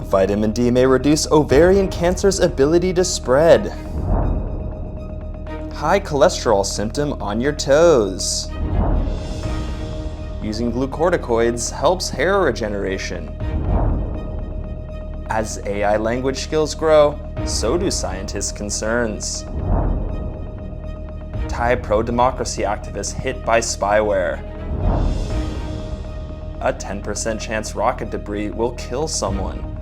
Vitamin D may reduce ovarian cancer's ability to spread. High cholesterol symptom on your toes. Using glucocorticoids helps hair regeneration. As AI language skills grow, so do scientists' concerns. Thai pro-democracy activist hit by spyware. A 10% chance rocket debris will kill someone.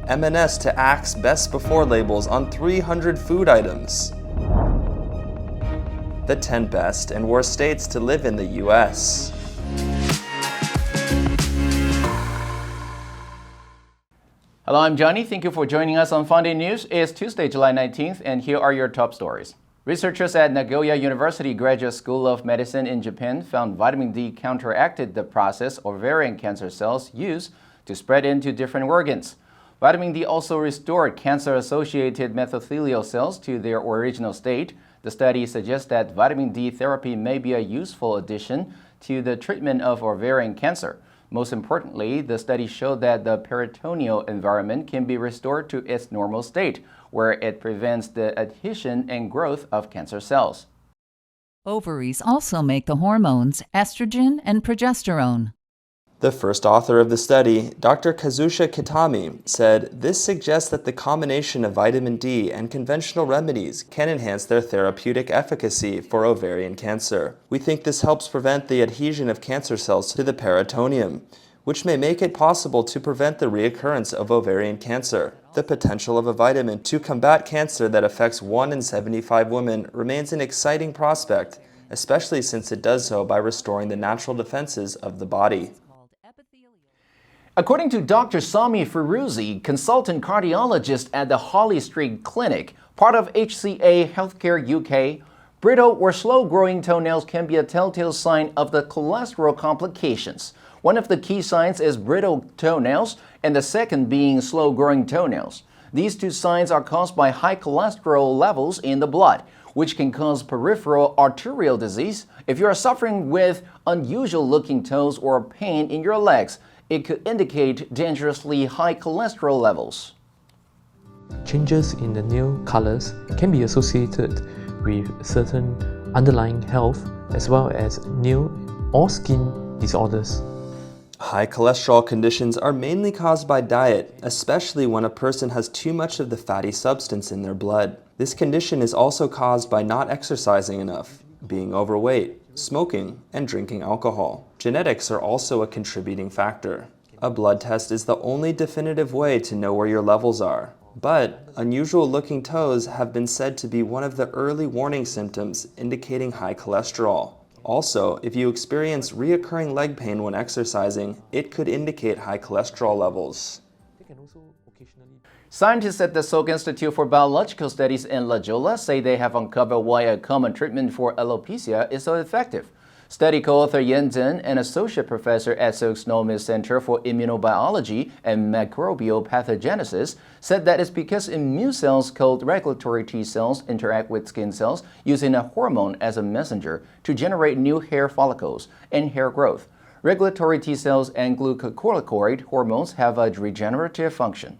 M&S to axe best before labels on 300 food items. The 10 best and worst states to live in the US. Hello, I'm Johnny. Thank you for joining us on FUNDAY News. It's Tuesday, July 19th, and here are your top stories. Researchers at Nagoya University Graduate School of Medicine in Japan found vitamin D counteracted the process ovarian cancer cells use to spread into different organs. Vitamin D also restored cancer-associated mesothelial cells to their original state. The study suggests that vitamin D therapy may be a useful addition to the treatment of ovarian cancer. Most importantly, the study showed that the peritoneal environment can be restored to its normal state, where it prevents the adhesion and growth of cancer cells. Ovaries also make the hormones estrogen and progesterone. The first author of the study, Dr. Kazusa Kitami, said this suggests that the combination of vitamin D and conventional remedies can enhance their therapeutic efficacy for ovarian cancer. We think this helps prevent the adhesion of cancer cells to the peritoneum, which may make it possible to prevent the reoccurrence of ovarian cancer. The potential of a vitamin to combat cancer that affects 1 in 75 women remains an exciting prospect, especially since it does so by restoring the natural defenses of the body. According to Dr. Sami Firuzi, consultant cardiologist at the Holly Street Clinic, part of HCA Healthcare UK, brittle or slow-growing toenails can be a telltale sign of the cholesterol complications. One of the key signs is brittle toenails, and the second being slow-growing toenails. These two signs are caused by high cholesterol levels in the blood, which can cause peripheral arterial disease. If you are suffering with unusual-looking toes or pain in your legs, it could indicate dangerously high cholesterol levels. Changes in the nail colors can be associated with certain underlying health as well as nail or skin disorders. High cholesterol conditions are mainly caused by diet, especially when a person has too much of the fatty substance in their blood. This condition is also caused by not exercising enough, being overweight, smoking, and drinking alcohol. Genetics are also a contributing factor. A blood test is the only definitive way to know where your levels are. But unusual-looking toes have been said to be one of the early warning symptoms indicating high cholesterol. Also, if you experience recurring leg pain when exercising, it could indicate high cholesterol levels. Scientists at the Salk Institute for Biological Studies in La Jolla say they have uncovered why a common treatment for alopecia is so effective. Study co-author Yen Zhen, an associate professor at Salk's Nomis Center for Immunobiology and Microbial Pathogenesis, said that it's because immune cells called regulatory T cells interact with skin cells using a hormone as a messenger to generate new hair follicles and hair growth. Regulatory T cells and glucocorticoid hormones have a regenerative function.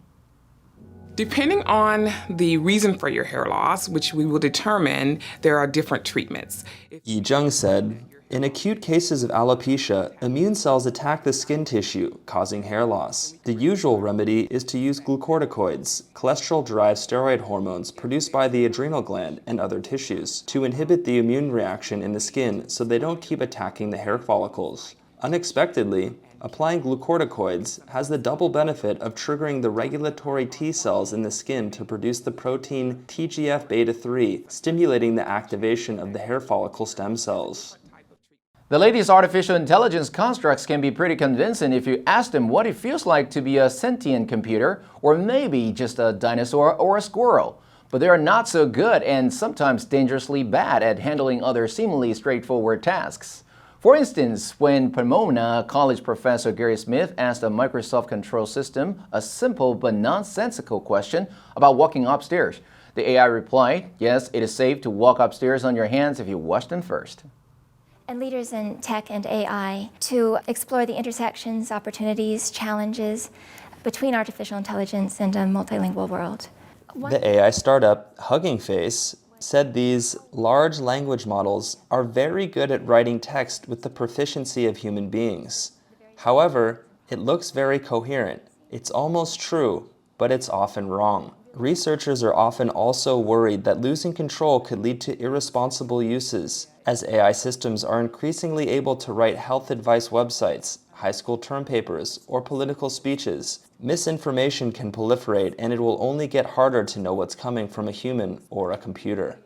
Depending on the reason for your hair loss, which we will determine, there are different treatments. Yi Zheng said, in acute cases of alopecia, immune cells attack the skin tissue, causing hair loss. The usual remedy is to use glucocorticoids, cholesterol-derived steroid hormones produced by the adrenal gland and other tissues, to inhibit the immune reaction in the skin so they don't keep attacking the hair follicles. Unexpectedly, applying glucocorticoids has the double benefit of triggering the regulatory T cells in the skin to produce the protein TGF-beta3, stimulating the activation of the hair follicle stem cells. The latest artificial intelligence constructs can be pretty convincing if you ask them what it feels like to be a sentient computer, or maybe just a dinosaur or a squirrel. But they are not so good and sometimes dangerously bad at handling other seemingly straightforward tasks. For instance, when Pomona College professor Gary Smith asked a Microsoft control system a simple but nonsensical question about walking upstairs, the AI replied, yes, it is safe to walk upstairs on your hands if you wash them first. And leaders in tech and AI to explore the intersections, opportunities, challenges between artificial intelligence and a multilingual world. The AI startup, Hugging Face, said these large language models are very good at writing text with the proficiency of human beings. However, it looks very coherent. It's almost true, but it's often wrong. Researchers are often also worried that losing control could lead to irresponsible uses, as AI systems are increasingly able to write health advice websites, high school term papers, or political speeches. Misinformation can proliferate, and it will only get harder to know what's coming from a human or a computer.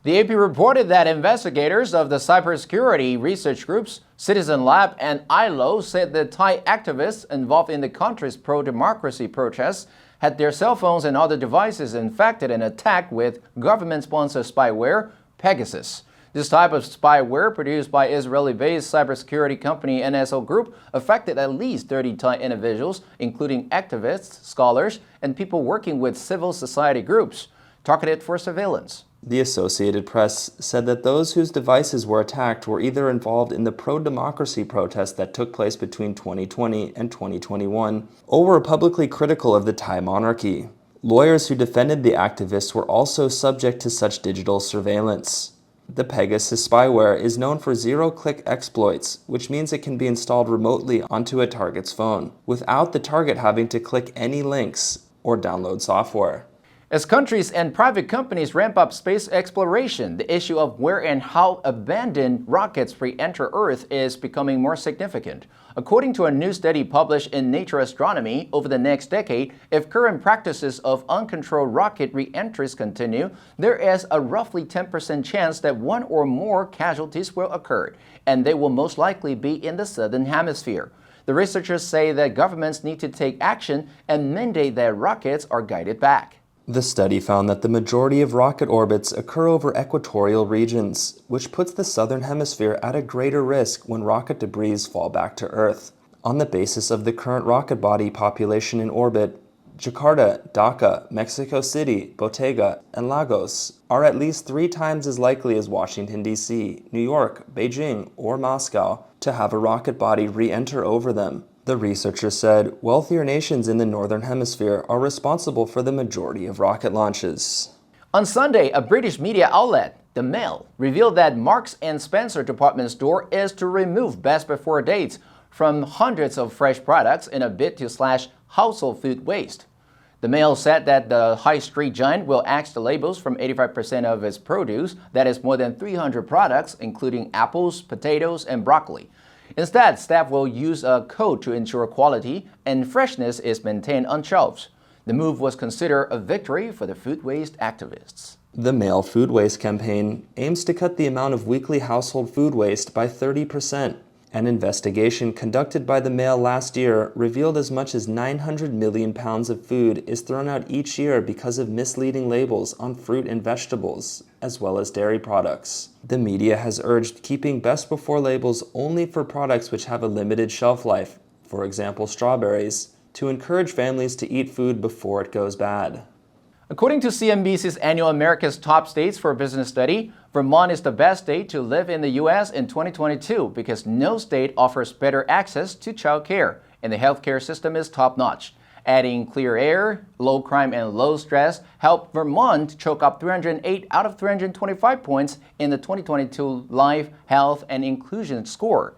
The AP reported that investigators of the cybersecurity research groups Citizen Lab and ILO said that Thai activists involved in the country's pro-democracy protests had their cell phones and other devices infected and attacked with government-sponsored spyware, Pegasus. This type of spyware, produced by Israeli-based cybersecurity company NSO Group, affected at least 30 Thai individuals, including activists, scholars, and people working with civil society groups, targeted for surveillance. The Associated Press said that those whose devices were attacked were either involved in the pro-democracy protest that took place between 2020 and 2021, or were publicly critical of the Thai monarchy. Lawyers who defended the activists were also subject to such digital surveillance. The Pegasus spyware is known for zero-click exploits, which means it can be installed remotely onto a target's phone, without the target having to click any links or download software. As countries and private companies ramp up space exploration, the issue of where and how abandoned rockets re-enter Earth is becoming more significant. According to a new study published in Nature Astronomy, over the next decade, if current practices of uncontrolled rocket re-entries continue, there is a roughly 10% chance that one or more casualties will occur, and they will most likely be in the southern hemisphere. The researchers say that governments need to take action and mandate that rockets are guided back. The study found that the majority of rocket orbits occur over equatorial regions, which puts the southern hemisphere at a greater risk when rocket debris fall back to Earth. On the basis of the current rocket body population in orbit, Jakarta, Dhaka, Mexico City, Bottega, and Lagos are at least 3 times as likely as Washington, D.C., New York, Beijing, or Moscow to have a rocket body re-enter over them. The researchers said wealthier nations in the northern hemisphere are responsible for the majority of rocket launches. On Sunday, a British media outlet, The Mail, revealed that Marks & Spencer department store is to remove best before dates from hundreds of fresh products in a bid to slash household food waste. The Mail said that the high street giant will axe the labels from 85% of its produce, that is more than 300 products, including apples, potatoes, and broccoli. Instead, staff will use a code to ensure quality and freshness is maintained on shelves. The move was considered a victory for the food waste activists. The Mail Food Waste campaign aims to cut the amount of weekly household food waste by 30%. An investigation conducted by the Mail last year revealed as much as 900 million pounds of food is thrown out each year because of misleading labels on fruit and vegetables, as well as dairy products. The media has urged keeping best before labels only for products which have a limited shelf life, for example strawberries, to encourage families to eat food before it goes bad. According to CNBC's annual America's Top States for Business study, Vermont is the best state to live in the U.S. in 2022 because no state offers better access to child care, and the healthcare system is top-notch. Adding clear air, low crime, and low stress helped Vermont choke up 308 out of 325 points in the 2022 Life, Health, and Inclusion score.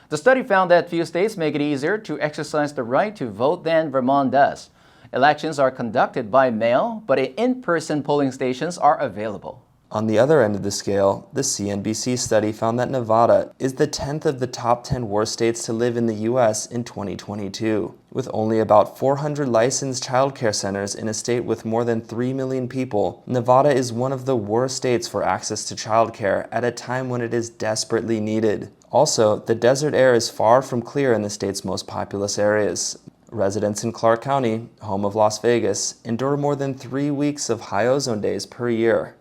The study found that few states make it easier to exercise the right to vote than Vermont does. Elections are conducted by mail, but in-person polling stations are available. On the other end of the scale, the CNBC study found that Nevada is the 10th of the top 10 worst states to live in the U.S. in 2022. With only about 400 licensed child care centers in a state with more than 3 million people, Nevada is one of the worst states for access to child care at a time when it is desperately needed. Also, the desert air is far from clear in the state's most populous areas. Residents in Clark County, home of Las Vegas, endure more than 3 weeks of high ozone days per year.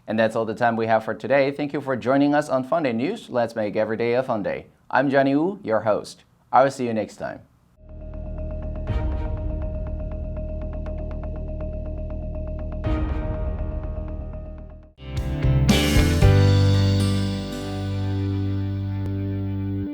And that's all the time we have for today. Thank you for joining us on FUNDAY News. Let's make every day a fun day. I'm Johnny Wu, your host. I will see you next time.